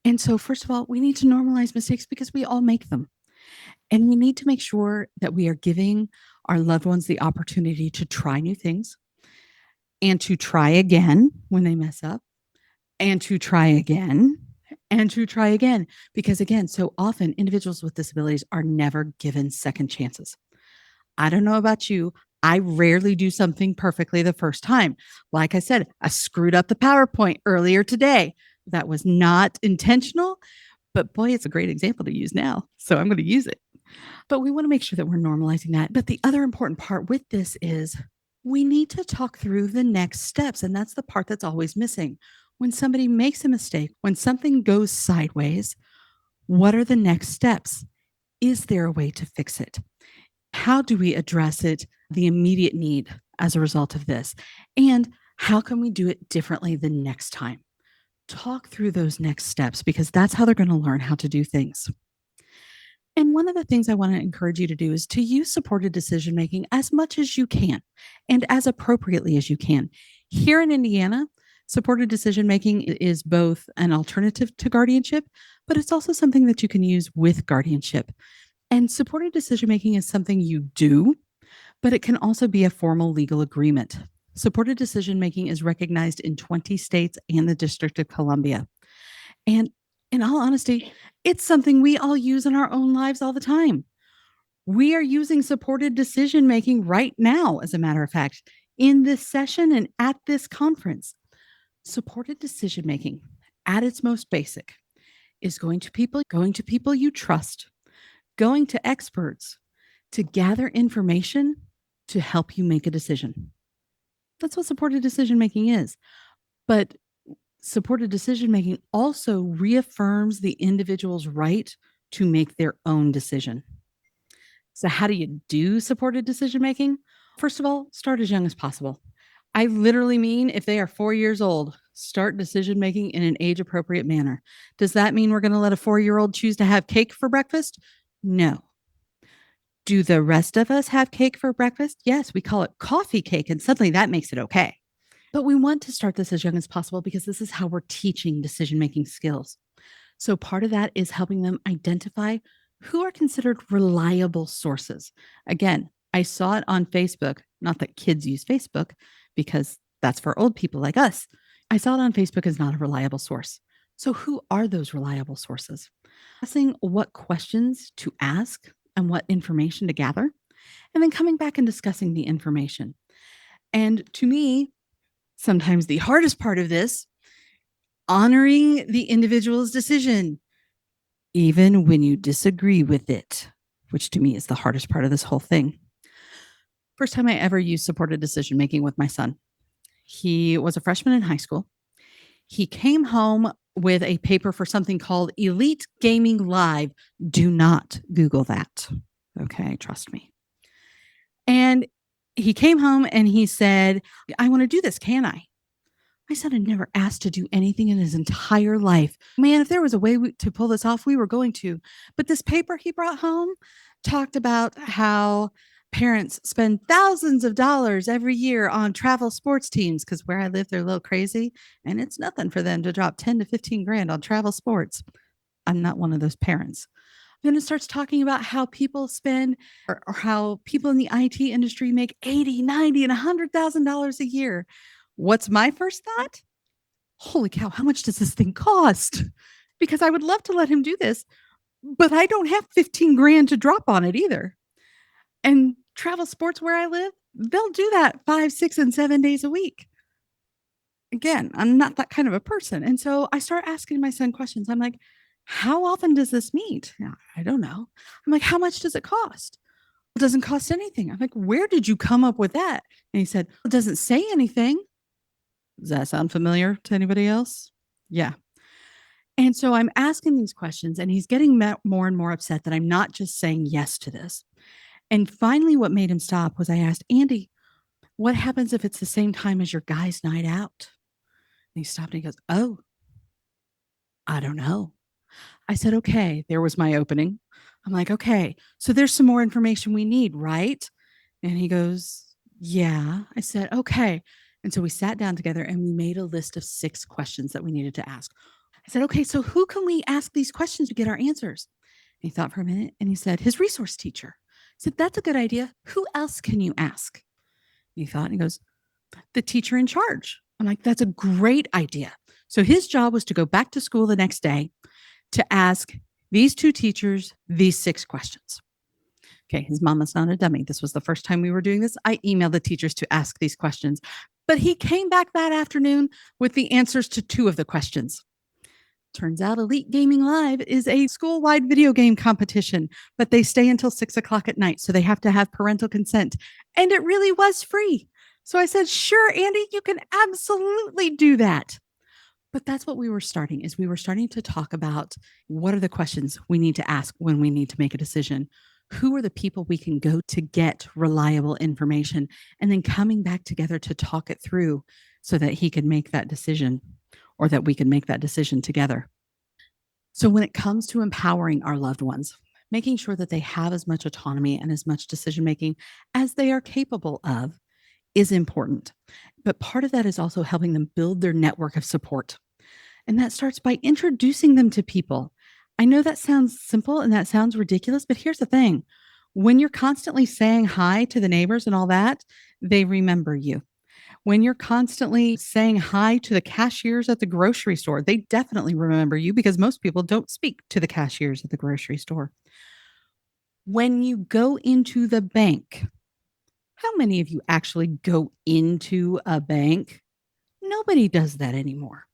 And so, first of all, we need to normalize mistakes, because we all make them. And we need to make sure that we are giving our loved ones the opportunity to try new things, and to try again when they mess up, and to try again, and to try again. Because again, so often individuals with disabilities are never given second chances. I don't know about you. I rarely do something perfectly the first time. Like I said, I screwed up the PowerPoint earlier today. That was not intentional, but boy, it's a great example to use now. So I'm going to use it. But we want to make sure that we're normalizing that. But the other important part with this is we need to talk through the next steps. And that's the part that's always missing. When somebody makes a mistake, when something goes sideways, what are the next steps? Is there a way to fix it? How do we address it, the immediate need as a result of this? And how can we do it differently the next time? Talk through those next steps because that's how they're going to learn how to do things. And one of the things I want to encourage you to do is to use supported decision making as much as you can and as appropriately as you can. Here in Indiana, supported decision making is both an alternative to guardianship, but it's also something that you can use with guardianship. And supported decision making is something you do, but it can also be a formal legal agreement. Supported decision making is recognized in 20 states and the District of Columbia. And in all honesty, it's something we all use in our own lives all the time. We are using supported decision making right now, as a matter of fact, in this session and at this conference. Supported decision making, at its most basic, is going to people you trust, going to experts to gather information to help you make a decision. That's what supported decision making is. But supported decision making also reaffirms the individual's right to make their own decision. So, how do you do supported decision making? First of all, start as young as possible. I literally mean if they are 4 years old, start decision making in an age appropriate manner. Does that mean we're going to let a 4-year-old choose to have cake for breakfast? No. Do the rest of us have cake for breakfast? Yes, we call it coffee cake, and suddenly that makes it okay. But we want to start this as young as possible because this is how we're teaching decision-making skills. So part of that is helping them identify who are considered reliable sources. Again, I saw it on Facebook, not that kids use Facebook because that's for old people like us. I saw it on Facebook as not a reliable source. So who are those reliable sources? Asking what questions to ask and what information to gather, and then coming back and discussing the information. And to me, sometimes the hardest part of this, honoring the individual's decision, even when you disagree with it, which to me is the hardest part of this whole thing. First time I ever used supported decision making with my son. He was a freshman in high school. He came home with a paper for something called Elite Gaming Live. Do not Google that. Okay, trust me. And he came home and he said, I want to do this. Can I? My son had never asked to do anything in his entire life. Man, if there was a way to pull this off, we were going to. But this paper he brought home talked about how parents spend thousands of dollars every year on travel sports teams because where I live, they're a little crazy. And it's nothing for them to drop 10 to 15 grand on travel sports. I'm not one of those parents. Then it starts talking about how people spend or how people in the IT industry make $80, $90, and $100,000 a year. What's my first thought? Holy cow, how much does this thing cost? Because I would love to let him do this, but I don't have 15 grand to drop on it either. And travel sports where I live, they'll do that 5, 6, and 7 days a week. Again, I'm not that kind of a person. And so I start asking my son questions. I'm like, how often does this meet? I don't know. I'm like, how much does it cost? It doesn't cost anything. I'm like, where did you come up with that? And he said, it doesn't say anything. Does that sound familiar to anybody else? Yeah. And so I'm asking these questions and he's getting more and more upset that I'm not just saying yes to this. And finally, what made him stop was I asked, Andy, what happens if it's the same time as your guys' night out? And he stopped and he goes, oh, I don't know. I said, okay, there was my opening. I'm like, okay, so there's some more information we need, right? And he goes, yeah. I said, okay. And so we sat down together and we made a list of 6 questions that we needed to ask. I said, okay, so who can we ask these questions to get our answers? And he thought for a minute and he said, his resource teacher. I said, that's a good idea. Who else can you ask? And he thought and he goes, the teacher in charge. I'm like, that's a great idea. So his job was to go back to school the next day to ask these 2 teachers these 6 questions. Okay, his mama's not a dummy. This was the first time we were doing this. I emailed the teachers to ask these questions, but he came back that afternoon with the answers to 2 of the questions. Turns out Elite Gaming Live is a school-wide video game competition, but they stay until 6:00 at night, so they have to have parental consent. And it really was free. So I said, sure, Andy, you can absolutely do that. But that's what we were starting to talk about what are the questions we need to ask when we need to make a decision. Who are the people we can go to get reliable information? And then coming back together to talk it through so that he could make that decision or that we can make that decision together. So when it comes to empowering our loved ones, making sure that they have as much autonomy and as much decision making as they are capable of is important. But part of that is also helping them build their network of support. And that starts by introducing them to people. I know that sounds simple and that sounds ridiculous, but here's the thing. When you're constantly saying hi to the neighbors and all that, they remember you. When you're constantly saying hi to the cashiers at the grocery store, they definitely remember you because most people don't speak to the cashiers at the grocery store. When you go into the bank, how many of you actually go into a bank? Nobody does that anymore.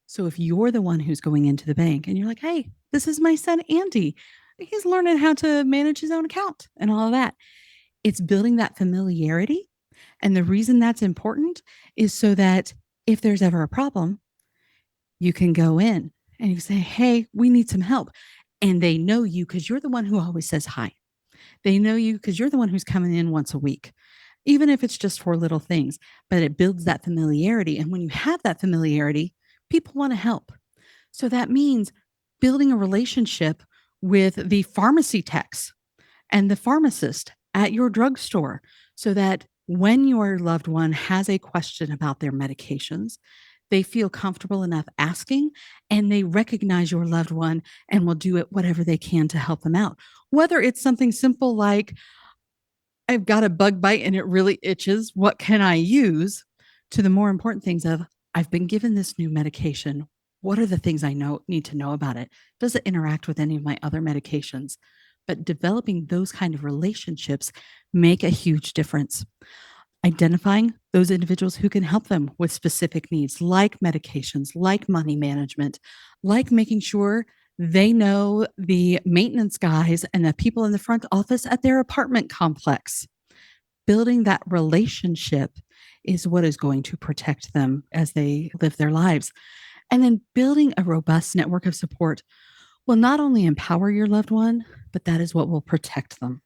So if you're the one who's going into the bank and you're like, hey, this is my son, Andy, he's learning how to manage his own account and all of that. It's building that familiarity. And the reason that's important is so that if there's ever a problem, you can go in and you say, hey, we need some help. And they know you because you're the one who always says hi. They know you because you're the one who's coming in once a week, even if it's just for little things, but it builds that familiarity. And when you have that familiarity, people want to help. So that means building a relationship with the pharmacy techs and the pharmacist at your drugstore so that when your loved one has a question about their medications, they feel comfortable enough asking and they recognize your loved one and will do it whatever they can to help them out. Whether it's something simple like, I've got a bug bite and it really itches. What can I use? To the more important things of, I've been given this new medication. What are the things I need to know about it? Does it interact with any of my other medications? But developing those kind of relationships make a huge difference. Identifying those individuals who can help them with specific needs, like medications, like money management, like making sure they know the maintenance guys and the people in the front office at their apartment complex. Building that relationship is what is going to protect them as they live their lives. And then building a robust network of support will not only empower your loved one, but that is what will protect them.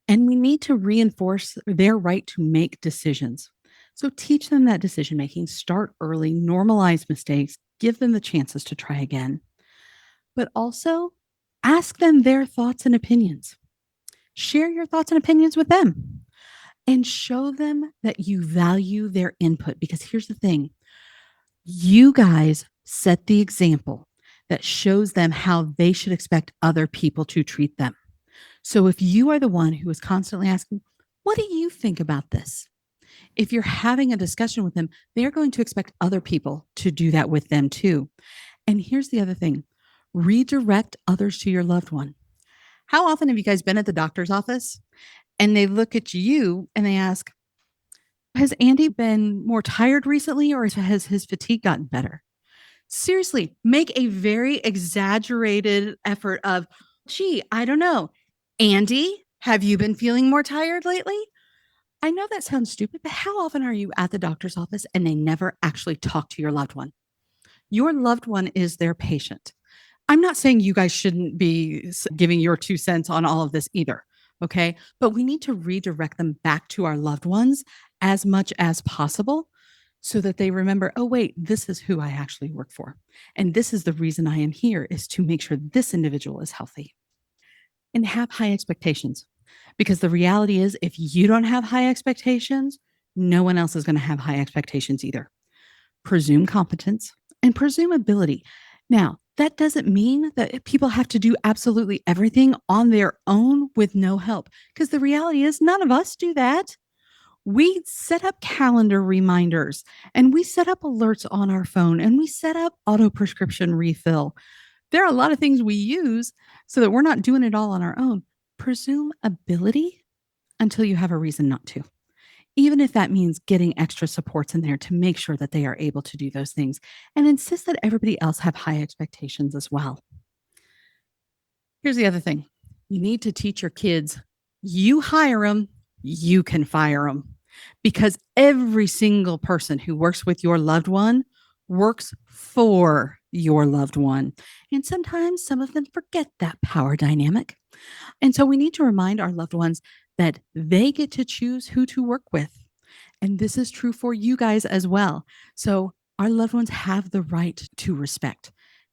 And we need to reinforce their right to make decisions. So teach them that decision making, start early, normalize mistakes, give them the chances to try again. But also ask them their thoughts and opinions. Share your thoughts and opinions with them and show them that you value their input. Because here's the thing, you guys set the example that shows them how they should expect other people to treat them. So if you are the one who is constantly asking, what do you think about this? If you're having a discussion with them, they're going to expect other people to do that with them too. And here's the other thing, redirect others to your loved one. How often have you guys been at the doctor's office and they look at you and they ask, has Andy been more tired recently or has his fatigue gotten better? Seriously, make a very exaggerated effort of, gee, I don't know. Andy, have you been feeling more tired lately? I know that sounds stupid, but how often are you at the doctor's office and they never actually talk to your loved one? Your loved one is their patient. I'm not saying you guys shouldn't be giving your 2 cents on all of this either. Okay. But we need to redirect them back to our loved ones as much as possible so that they remember, oh, wait, this is who I actually work for. And this is the reason I am here is to make sure this individual is healthy. And have high expectations. Because the reality is, if you don't have high expectations, no one else is going to have high expectations either. Presume competence and presume ability. Now, that doesn't mean that people have to do absolutely everything on their own with no help. Because the reality is, none of us do that. We set up calendar reminders and we set up alerts on our phone and we set up auto prescription refill. There are a lot of things we use so that we're not doing it all on our own. Presume ability until you have a reason not to. Even if that means getting extra supports in there to make sure that they are able to do those things, and insist that everybody else have high expectations as well. Here's the other thing. You need to teach your kids, you hire them, you can fire them. Because every single person who works with your loved one works for your loved one. And sometimes some of them forget that power dynamic. And so we need to remind our loved ones that they get to choose who to work with. And this is true for you guys as well. So our loved ones have the right to respect.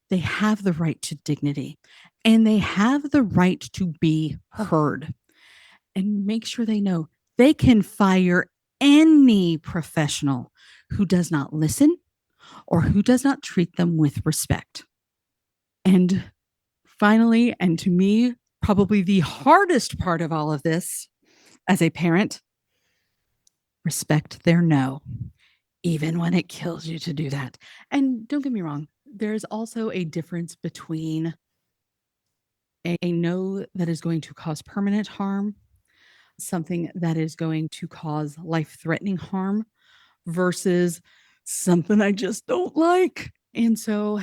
They have the right to dignity. And they have the right to be heard. And make sure they know they can fire any professional who does not listen or who does not treat them with respect. And finally, and to me, probably the hardest part of all of this as a parent, respect their no, even when it kills you to do that. And don't get me wrong, there's also a difference between a no that is going to cause permanent harm, something that is going to cause life-threatening harm, versus something I just don't like. And so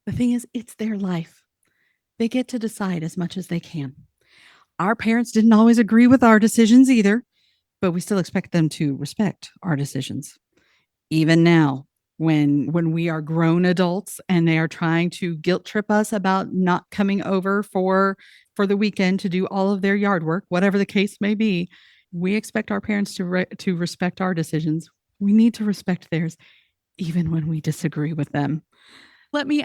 the thing is, it's their life. They get to decide as much as they can. Our parents didn't always agree with our decisions either, but we still expect them to respect our decisions. Even now, when we are grown adults and they are trying to guilt trip us about not coming over for the weekend to do all of their yard work, whatever the case may be, we expect our parents to respect our decisions. We need to respect theirs, even when we disagree with them. Let me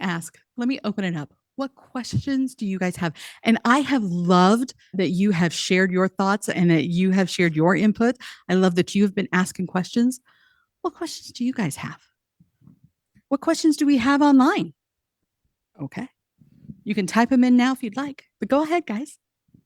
open it up. What questions do you guys have? And I have loved that you have shared your thoughts and that you have shared your input. I love that you have been asking questions. What questions do you guys have? What questions do we have online? Okay. You can type them in now if you'd like, but go ahead, guys.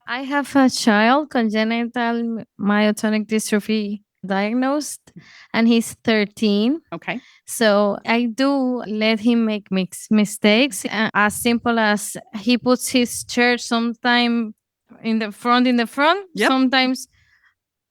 I have a child, congenital myotonic dystrophy diagnosed, and he's 13. Okay. So I do let him make mistakes, as simple as he puts his shirt sometime in the front, Yep. sometimes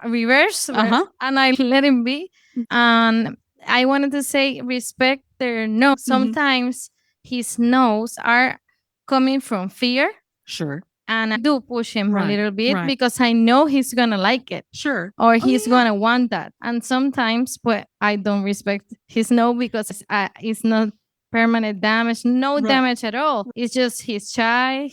reverse, Uh-huh. and I let him be. And I wanted to say respect their no. Sometimes his no's are coming from fear, Sure. and I do push him a Right, little bit right. because I know he's gonna like it Sure. or Oh, he's yeah. gonna want that. And sometimes, but I don't respect his no because it's not permanent damage, no Right. damage at all. It's just he's shy.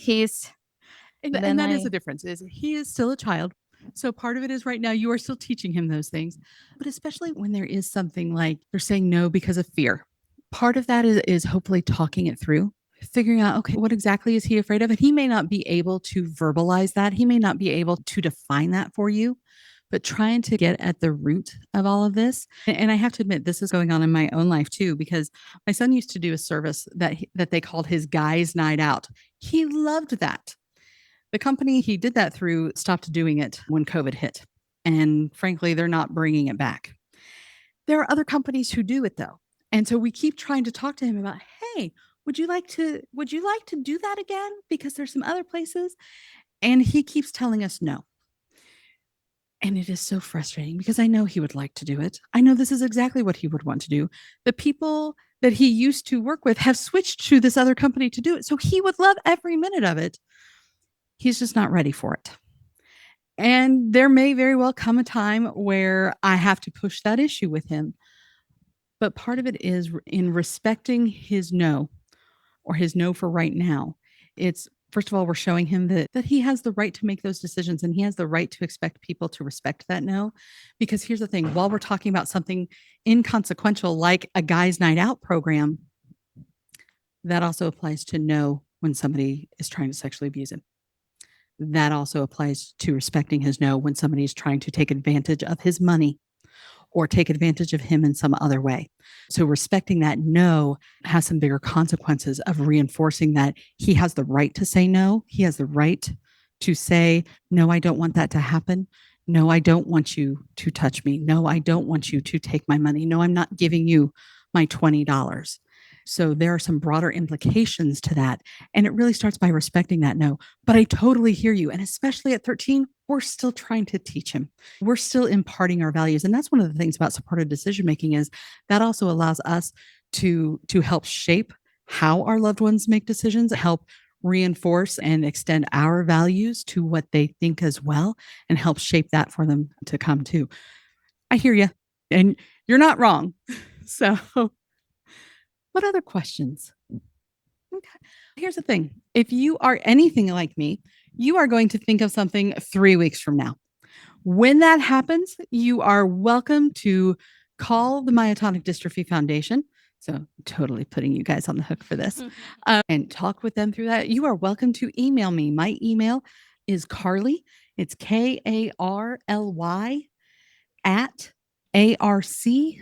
And Then that is I- the difference, is he is still a child. So part of it is right now you are still teaching him those things, but especially when there is something like they're saying no because of fear. Part of that is hopefully talking it through, figuring out, okay, what exactly is he afraid of? And he may not be able to verbalize that. He may not be able to define that for you, but trying to get at the root of all of this. And I have to admit, this is going on in my own life too, because my son used to do a service that they called his guys' night out. He loved that. The company he did that through stopped doing it when COVID hit. And frankly, they're not bringing it back. There are other companies who do it though. And so we keep trying to talk to him about, hey, would you like to do that again? Because there's some other places. And he keeps telling us no. And it is so frustrating because I know he would like to do it. I know this is exactly what he would want to do. The people that he used to work with have switched to this other company to do it. So he would love every minute of it. He's just not ready for it. And there may very well come a time where I have to push that issue with him. But part of it is in respecting his no, or his no for right now. It's, first of all, we're showing him that he has the right to make those decisions and he has the right to expect people to respect that no. Because here's the thing, while we're talking about something inconsequential like a guys' night out program, that also applies to no when somebody is trying to sexually abuse him. That also applies to respecting his no when somebody is trying to take advantage of his money or take advantage of him in some other way. So respecting that no has some bigger consequences of reinforcing that he has the right to say no. He has the right to say, no, I don't want that to happen. No, I don't want you to touch me. No, I don't want you to take my money. No, I'm not giving you my $20. So there are some broader implications to that. And it really starts by respecting that no. But I totally hear you. And especially at 13, we're still trying to teach him. We're still imparting our values. And that's one of the things about supported decision making is that also allows us to help shape how our loved ones make decisions, help reinforce and extend our values to what they think as well, and help shape that for them to come to. I hear you. And you're not wrong. So, what other questions? Okay. Here's the thing. If you are anything like me, you are going to think of something 3 weeks from now. When that happens, you are welcome to call the Myotonic Dystrophy Foundation. So totally putting you guys on the hook for this and talk with them through that. You are welcome to email me. My email is Carly. It's Karly at ARCIND,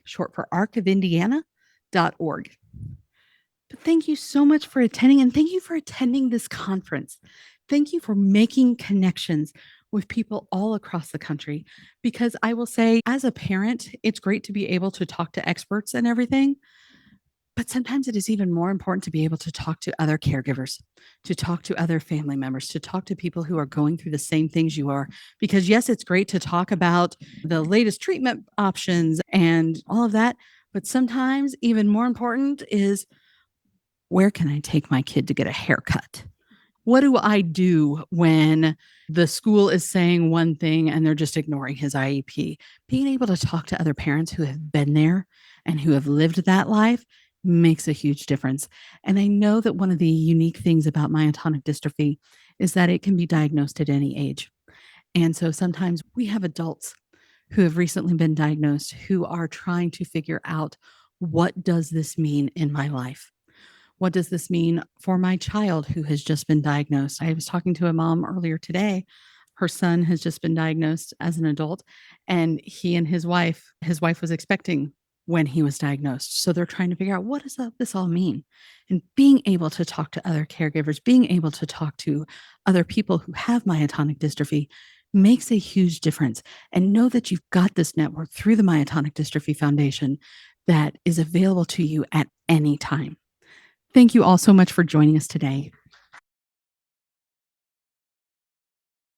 short for Arc of Indiana.org. But thank you so much for attending, and thank you for attending this conference. Thank you for making connections with people all across the country, because I will say, as a parent, it's great to be able to talk to experts and everything. But sometimes it is even more important to be able to talk to other caregivers, to talk to other family members, to talk to people who are going through the same things you are. Because yes, it's great to talk about the latest treatment options and all of that. But sometimes even more important is, where can I take my kid to get a haircut? What do I do when the school is saying one thing and they're just ignoring his IEP? Being able to talk to other parents who have been there and who have lived that life makes a huge difference. And I know that one of the unique things about myotonic dystrophy is that it can be diagnosed at any age. And so sometimes we have adults who have recently been diagnosed who are trying to figure out, what does this mean in my life? What does this mean for my child who has just been diagnosed? I was talking to a mom earlier today. Her son has just been diagnosed as an adult, and he and his wife was expecting when he was diagnosed. So they're trying to figure out, what does this all mean? And being able to talk to other caregivers, being able to talk to other people who have myotonic dystrophy makes a huge difference. And know that you've got this network through the Myotonic Dystrophy Foundation that is available to you at any time. Thank you all so much for joining us today.